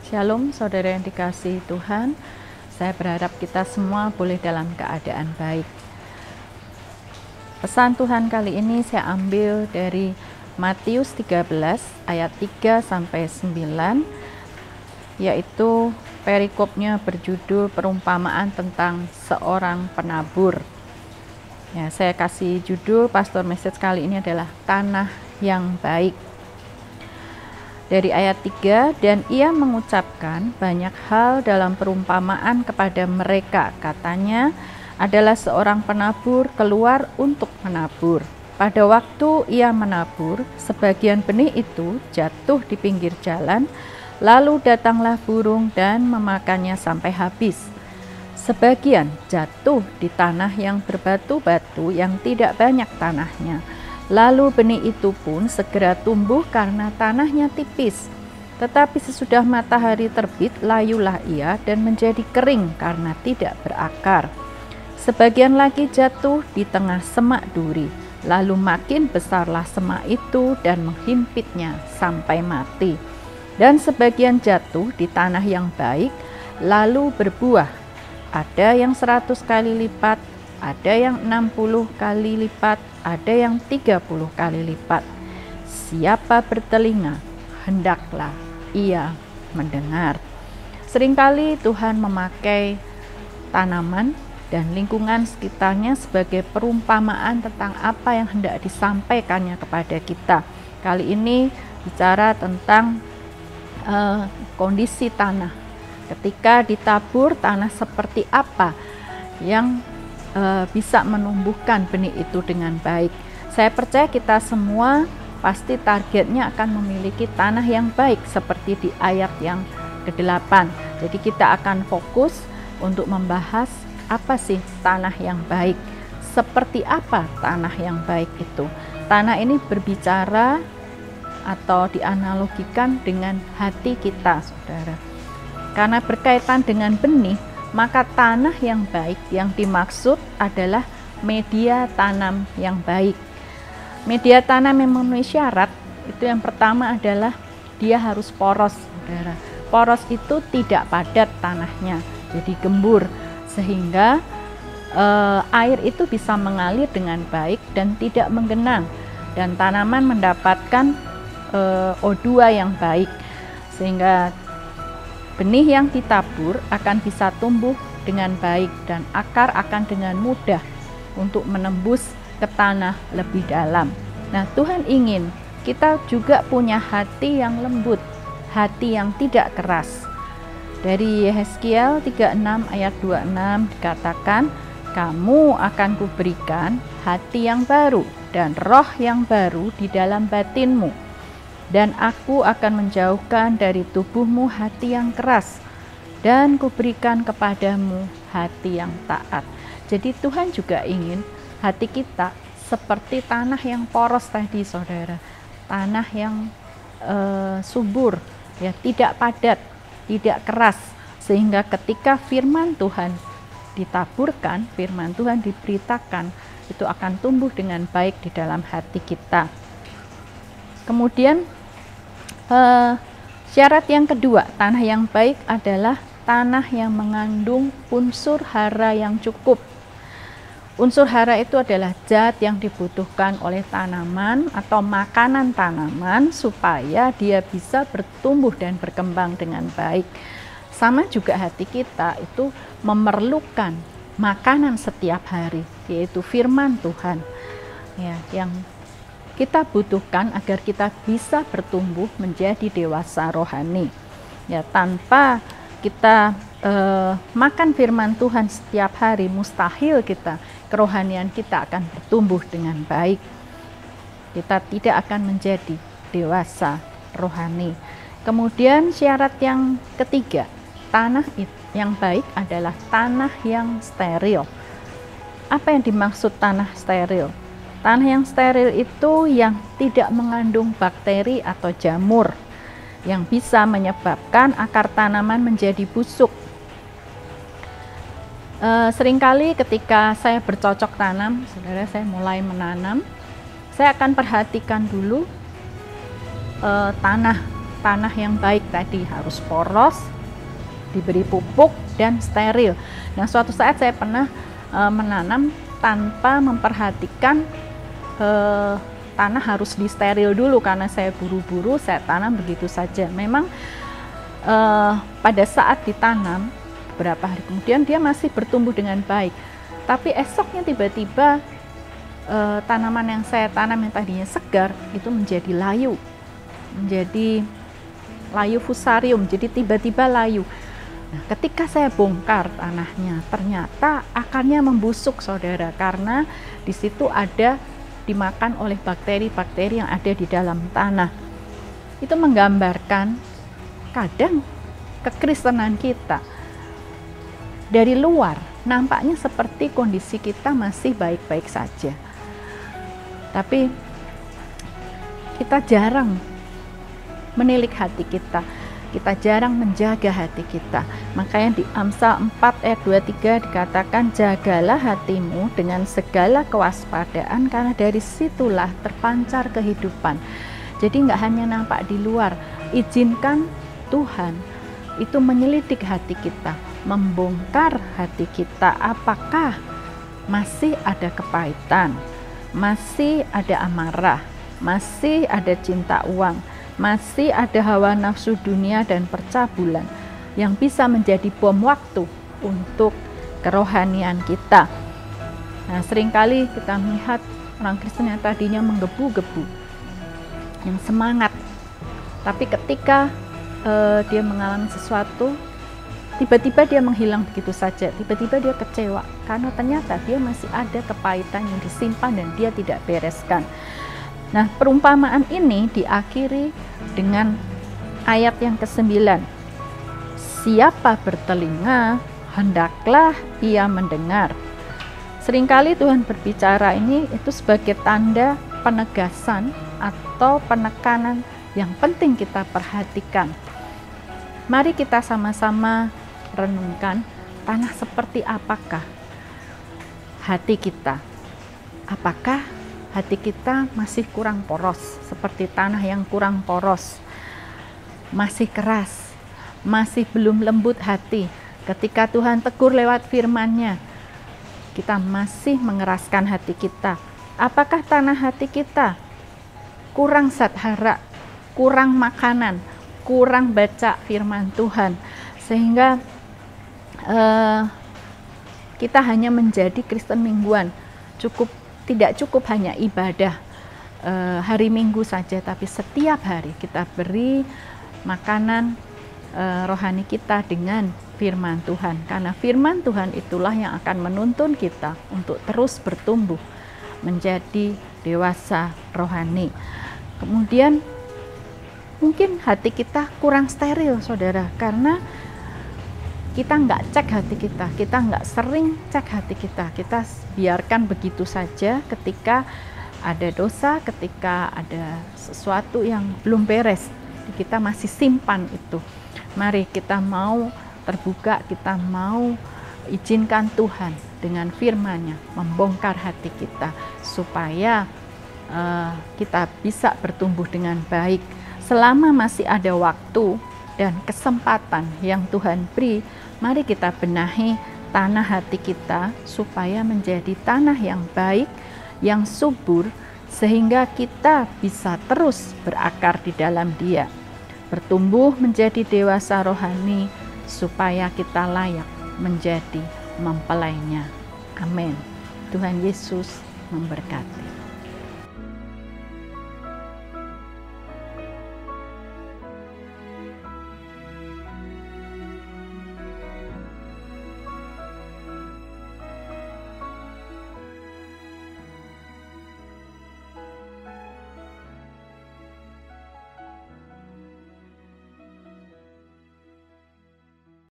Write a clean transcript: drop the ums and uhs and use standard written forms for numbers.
Shalom saudara yang dikasihi Tuhan. Saya berharap kita semua boleh dalam keadaan baik. Pesan Tuhan kali ini saya ambil dari Matius 13 ayat 3 sampai 9, yaitu perikopnya berjudul perumpamaan tentang seorang penabur. Ya, saya kasih judul pastor message kali ini adalah tanah yang baik. Dari ayat 3, dan ia mengucapkan banyak hal dalam perumpamaan kepada mereka. Katanya, adalah seorang penabur keluar untuk menabur. Pada waktu ia menabur, sebagian benih itu jatuh di pinggir jalan, lalu datanglah burung dan memakannya sampai habis. Sebagian jatuh di tanah yang berbatu-batu yang tidak banyak tanahnya. Lalu benih itu pun segera tumbuh karena tanahnya tipis. Tetapi sesudah matahari terbit, layulah ia dan menjadi kering karena tidak berakar. Sebagian lagi jatuh di tengah semak duri. Lalu makin besarlah semak itu dan menghimpitnya sampai mati. Dan sebagian jatuh di tanah yang baik, lalu berbuah. Ada yang 100 kali lipat, ada yang 60 kali lipat, ada yang 30 kali lipat. Siapa bertelinga, hendaklah ia mendengar. Seringkali Tuhan memakai tanaman dan lingkungan sekitarnya sebagai perumpamaan tentang apa yang hendak disampaikannya kepada kita. Kali ini bicara tentang kondisi tanah. Ketika ditabur, tanah seperti apa yang bisa menumbuhkan benih itu dengan baik. Saya percaya kita semua pasti targetnya akan memiliki tanah yang baik seperti di ayat yang ke-8. Jadi kita akan fokus untuk membahas apa sih tanah yang baik. Seperti apa tanah yang baik itu? Tanah ini berbicara atau dianalogikan dengan hati kita, saudara. Karena berkaitan dengan benih, maka tanah yang baik yang dimaksud adalah media tanam yang baik. Media tanam yang memenuhi syarat itu yang pertama adalah dia harus poros, saudara. Poros itu tidak padat tanahnya, jadi gembur sehingga air itu bisa mengalir dengan baik dan tidak menggenang, dan tanaman mendapatkan O2 yang baik sehingga benih yang ditabur akan bisa tumbuh dengan baik dan akar akan dengan mudah untuk menembus ke tanah lebih dalam. Nah, Tuhan ingin kita juga punya hati yang lembut, hati yang tidak keras. Dari Yehezkiel 36 ayat 26 dikatakan, kamu akan kuberikan hati yang baru dan roh yang baru di dalam batinmu. Dan aku akan menjauhkan dari tubuhmu hati yang keras, dan kuberikan kepadamu hati yang taat. Jadi Tuhan juga ingin hati kita seperti tanah yang poros tadi, saudara. Tanah yang subur, ya, tidak padat, tidak keras, sehingga ketika firman Tuhan ditaburkan, firman Tuhan diberitakan, itu akan tumbuh dengan baik di dalam hati kita. Kemudian syarat yang kedua, tanah yang baik adalah tanah yang mengandung unsur hara yang cukup. Unsur hara itu adalah zat yang dibutuhkan oleh tanaman atau makanan tanaman supaya dia bisa bertumbuh dan berkembang dengan baik. Sama juga hati kita itu memerlukan makanan setiap hari, yaitu firman Tuhan, ya, yang kita butuhkan agar kita bisa bertumbuh menjadi dewasa rohani. Ya, tanpa kita makan firman Tuhan setiap hari, mustahil kerohanian kita akan bertumbuh dengan baik. Kita tidak akan menjadi dewasa rohani. Kemudian syarat yang ketiga, tanah yang baik adalah tanah yang steril. Apa yang dimaksud tanah steril? Tanah yang steril itu yang tidak mengandung bakteri atau jamur yang bisa menyebabkan akar tanaman menjadi busuk. Seringkali ketika saya bercocok tanam, saudara, saya mulai menanam, saya akan perhatikan dulu tanah tanah yang baik tadi, harus poros, diberi pupuk, dan steril. Nah, suatu saat saya pernah menanam tanpa memperhatikan tanah harus disteril dulu, karena saya buru-buru, saya tanam begitu saja. Memang pada saat ditanam, beberapa hari kemudian dia masih bertumbuh dengan baik, tapi esoknya tiba-tiba tanaman yang saya tanam yang tadinya segar itu menjadi layu, menjadi layu fusarium, jadi tiba-tiba layu. Nah, ketika saya bongkar tanahnya, ternyata akarnya membusuk, saudara, karena di situ ada dimakan oleh bakteri-bakteri yang ada di dalam tanah. Itu menggambarkan kadang kekristenan kita dari luar nampaknya seperti kondisi kita masih baik-baik saja, tapi kita jarang menilik hati kita, kita jarang menjaga hati kita. Makanya di Amsal 4 ayat 23 dikatakan, jagalah hatimu dengan segala kewaspadaan, karena dari situlah terpancar kehidupan. Jadi nggak hanya nampak di luar, izinkan Tuhan itu menyelidik hati kita, membongkar hati kita. Apakah masih ada kepahitan, masih ada amarah, masih ada cinta uang, masih ada hawa nafsu dunia dan percabulan yang bisa menjadi bom waktu untuk kerohanian kita. Nah, seringkali kita melihat orang Kristen yang tadinya menggebu-gebu, yang semangat, tapi ketika dia mengalami sesuatu, tiba-tiba dia menghilang begitu saja, tiba-tiba dia kecewa, karena ternyata dia masih ada kepahitan yang disimpan dan dia tidak bereskan. Nah, perumpamaan ini diakhiri dengan ayat yang ke-9. Siapa bertelinga, hendaklah ia mendengar. Seringkali Tuhan berbicara ini itu sebagai tanda penegasan atau penekanan yang penting kita perhatikan. Mari kita sama-sama renungkan, tanah seperti apakah hati kita? Apakah hati kita masih kurang poros, seperti tanah yang kurang poros, masih keras, masih belum lembut hati? Ketika Tuhan tegur lewat firman-Nya, kita masih mengeraskan hati kita. Apakah tanah hati kita kurang zat hara, kurang makanan, kurang baca firman Tuhan, sehingga kita hanya menjadi Kristen mingguan, tidak cukup hanya ibadah hari Minggu saja, tapi setiap hari kita beri makanan rohani kita dengan firman Tuhan, karena firman Tuhan itulah yang akan menuntun kita untuk terus bertumbuh menjadi dewasa rohani. Kemudian mungkin hati kita kurang steril, saudara, karena kita nggak cek hati kita nggak sering cek hati kita biarkan begitu saja. Ketika ada dosa, ketika ada sesuatu yang belum beres, kita masih simpan itu. Mari kita mau terbuka, kita mau izinkan Tuhan dengan firman-Nya membongkar hati kita, supaya kita bisa bertumbuh dengan baik. Selama masih ada waktu dan kesempatan yang Tuhan beri, mari kita benahi tanah hati kita supaya menjadi tanah yang baik, yang subur, sehingga kita bisa terus berakar di dalam Dia, bertumbuh menjadi dewasa rohani, supaya kita layak menjadi mempelainya. Amin. Tuhan Yesus memberkati.